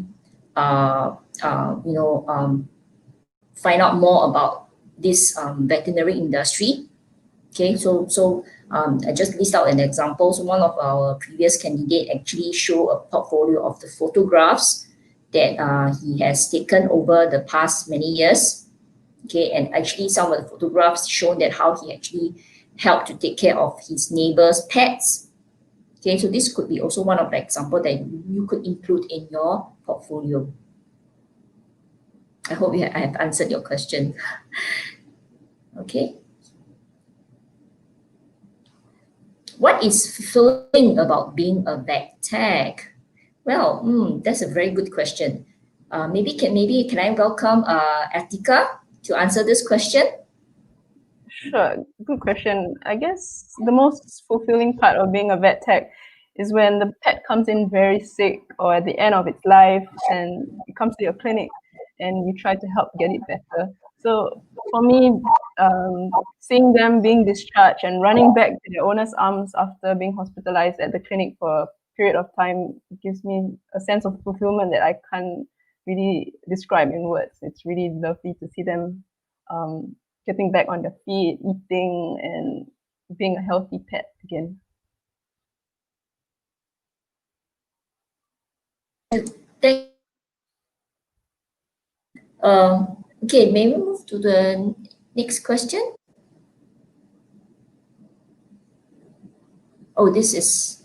find out more about this veterinary industry. Okay, so I just list out an example. So one of our previous candidate actually show a portfolio of the photographs that he has taken over the past many years. Okay, and actually some of the photographs show that how he actually helped to take care of his neighbor's pets. Okay, so this could be also one of the example that you could include in your portfolio. I hope I have answered your question. Okay. What is fulfilling about being a vet tech? Well, that's a very good question. Maybe can I welcome Atika to answer this question? Sure, good question. I guess the most fulfilling part of being a vet tech is when the pet comes in very sick or at the end of its life and it comes to your clinic and you try to help get it better. So for me, seeing them being discharged and running back to their owner's arms after being hospitalized at the clinic for a period of time gives me a sense of fulfillment that I can't really describe in words. It's really lovely to see them getting back on their feet, eating, and being a healthy pet again. Okay, may we move to the next question? Oh, this is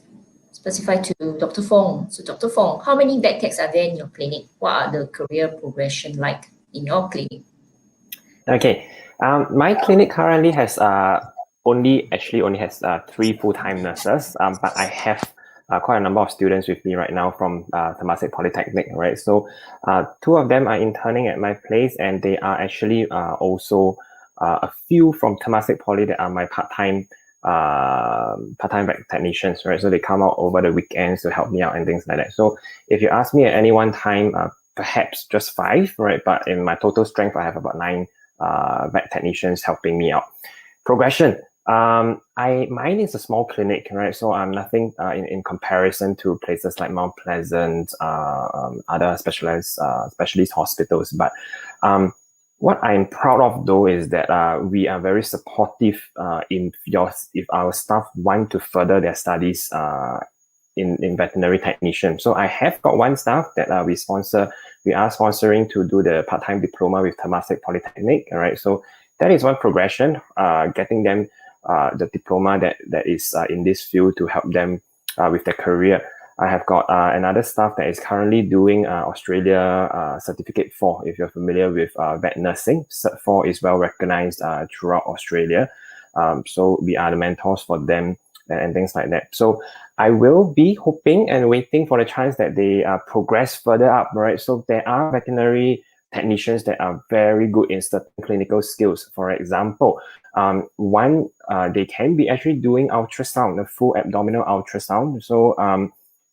specified to Dr. Fong. So Dr. Fong, how many vet techs are there in your clinic? What are the career progression like in your clinic? Okay, my clinic currently has only has 3 full-time nurses, but I have quite a number of students with me right now from Temasek Polytechnic, right? So 2 of them are interning at my place, and they are actually also a few from Temasek Poly that are my part-time vet technicians, right? So they come out over the weekends to help me out and things like that. So if you ask me at any one time, perhaps just 5, right? But in my total strength, I have about 9 vet technicians helping me out. Progression. Mine is a small clinic, right? So I'm nothing in comparison to places like Mount Pleasant, other specialist hospitals. But what I'm proud of though is that we are very supportive if our staff want to further their studies in veterinary technician. So I have got one staff that we are sponsoring to do the part-time diploma with Temasek Polytechnic. All right, so that is one progression, getting them the diploma that is in this field to help them with their career. I have got another staff that is currently doing Australia Certificate 4. If you're familiar with vet nursing, Cert 4 is well recognized throughout Australia. So we are the mentors for them and things like that. So I will be hoping and waiting for the chance that they progress further up, right? So there are veterinary technicians that are very good in certain clinical skills. For example, they can be actually doing ultrasound, the full abdominal ultrasound. So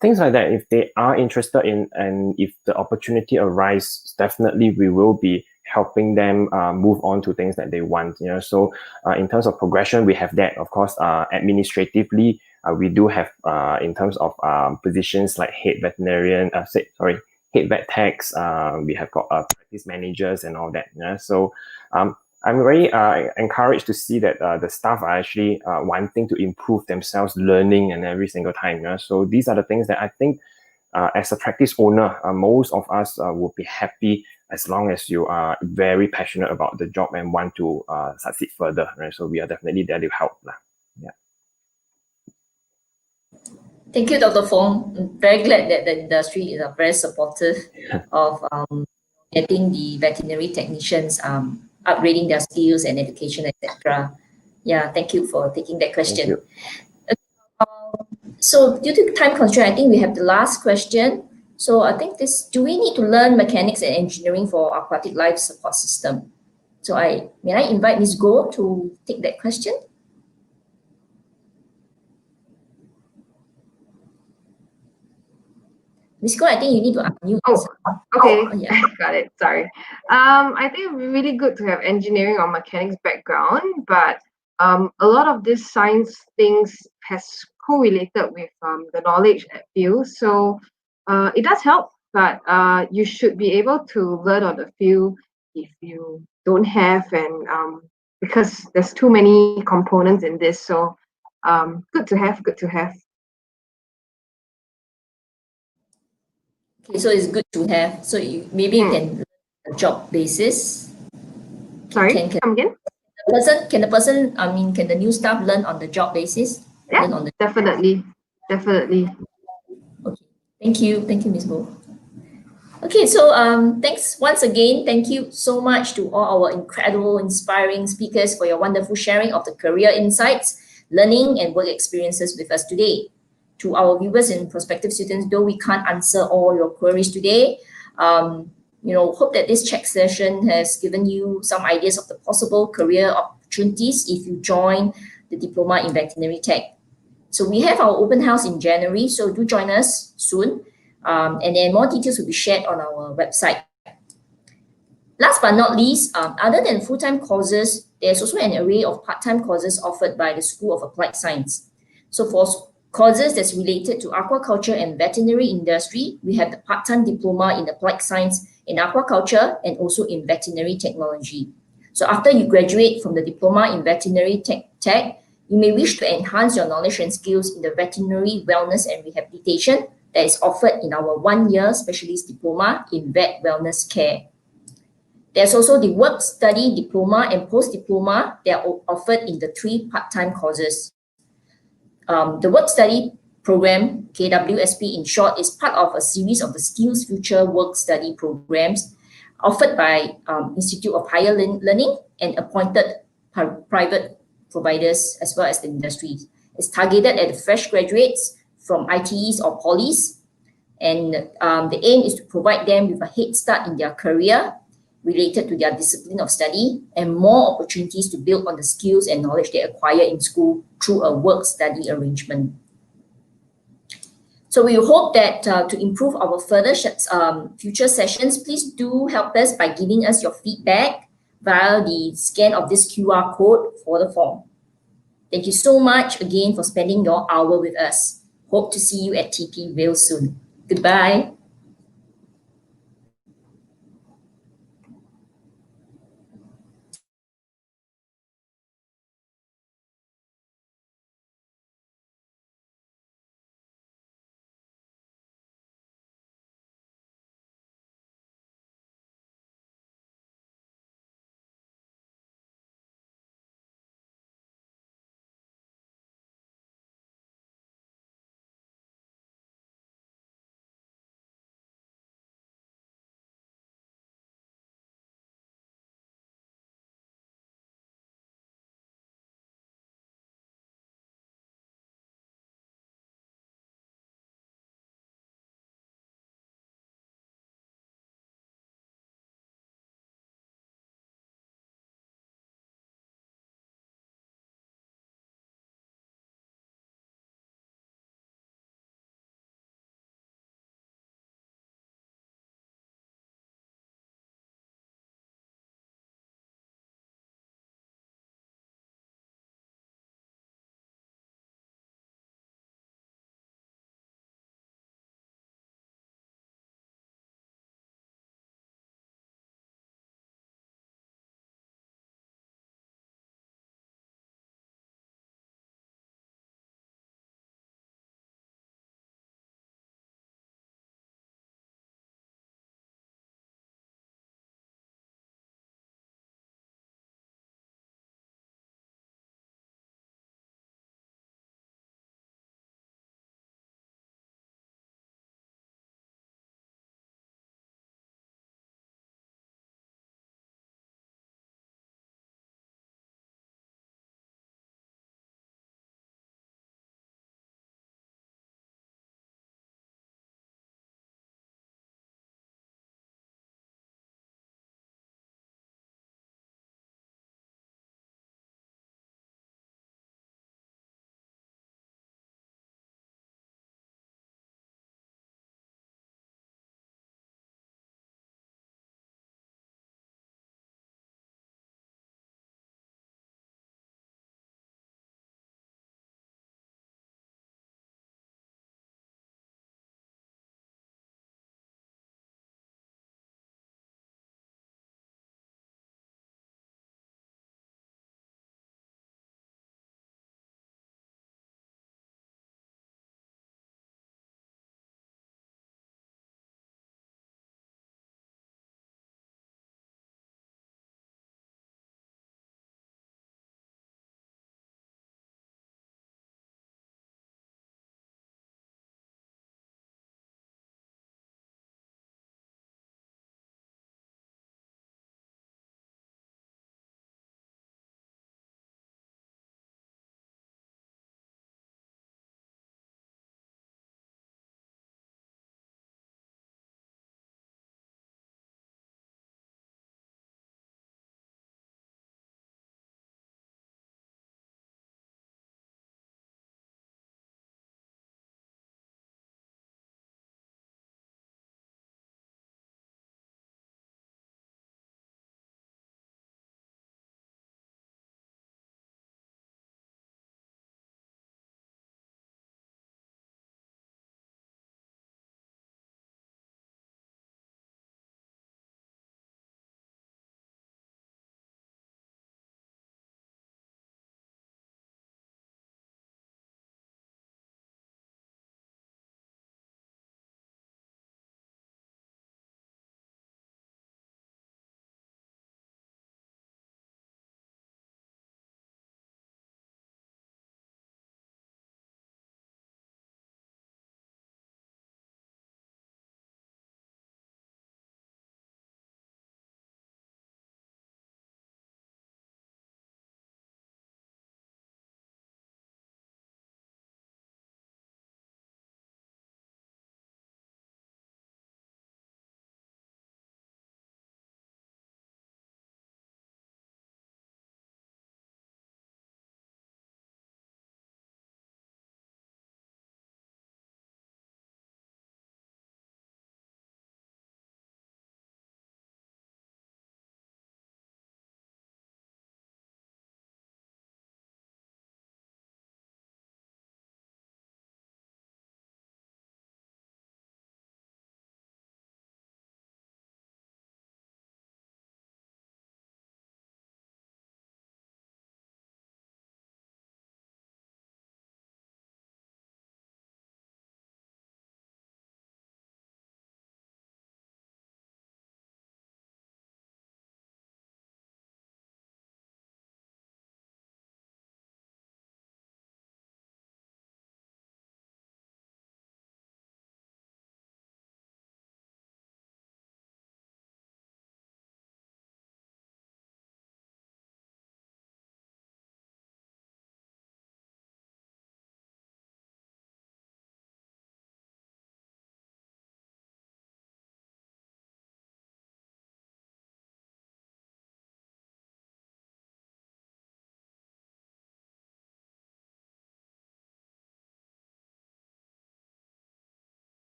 things like that, if they are interested in, and if the opportunity arises, definitely we will be helping them move on to things that they want. So in terms of progression, we have that. Of course, administratively, we do have in terms of positions like head veterinarian, head vet techs. We have got practice managers and all that. So I'm very encouraged to see that the staff are actually wanting to improve themselves, learning and every single time. So these are the things that I think as a practice owner, most of us will be happy as long as you are very passionate about the job and want to succeed further, right? So we are definitely there to help. Yeah. Thank you, Dr. Fong. I'm very glad that the industry is very supportive of getting the veterinary technicians upgrading their skills and education, etc. Yeah, thank you for taking that question. So due to time constraint, I think we have the last question. So I think do we need to learn mechanics and engineering for aquatic life support system? So may I invite Ms. Goh to take that question? Miss Ko, I think you need to unmute. Oh, okay. Oh, yeah. Got it. Sorry. I think it would be really good to have engineering or mechanics background, but a lot of this science things has correlated with the knowledge at field. So it does help, but you should be able to learn on the field if you don't have, and because there's too many components in this. So good to have, good to have. Okay, so it's good to have. So maybe you can learn a job basis. Sorry, Can come again? can the new staff learn on the job basis? Yeah, Learn on the definitely. Okay. Thank you, Ms. Bo. Okay, so thanks once again. Thank you so much to all our incredible, inspiring speakers for your wonderful sharing of the career insights, learning, and work experiences with us today. To our viewers and prospective students, though we can't answer all your queries today, hope that this chat session has given you some ideas of the possible career opportunities if you join the Diploma in Veterinary Tech. So we have our open house in January, so do join us soon. And then more details will be shared on our website. Last but not least, other than full-time courses, there's also an array of part-time courses offered by the School of Applied Science. So for courses that's related to aquaculture and veterinary industry, we have the part-time diploma in applied science in aquaculture and also in veterinary technology. So after you graduate from the diploma in veterinary tech, you may wish to enhance your knowledge and skills in the veterinary wellness and rehabilitation that is offered in our 1-year specialist diploma in vet wellness care. There's also the work study diploma and post-diploma that are offered in the 3 part-time courses. The work study program, KWSP in short, is part of a series of the Skills Future work study programs offered by Institute of Higher Learning and appointed private providers as well as the industries. It's targeted at the fresh graduates from ITEs or polys, and the aim is to provide them with a head start in their career related to their discipline of study and more opportunities to build on the skills and knowledge they acquire in school through a work-study arrangement. So we hope that to improve our further future sessions, please do help us by giving us your feedback via the scan of this QR code for the form. Thank you so much again for spending your hour with us. Hope to see you at TP real soon. Goodbye.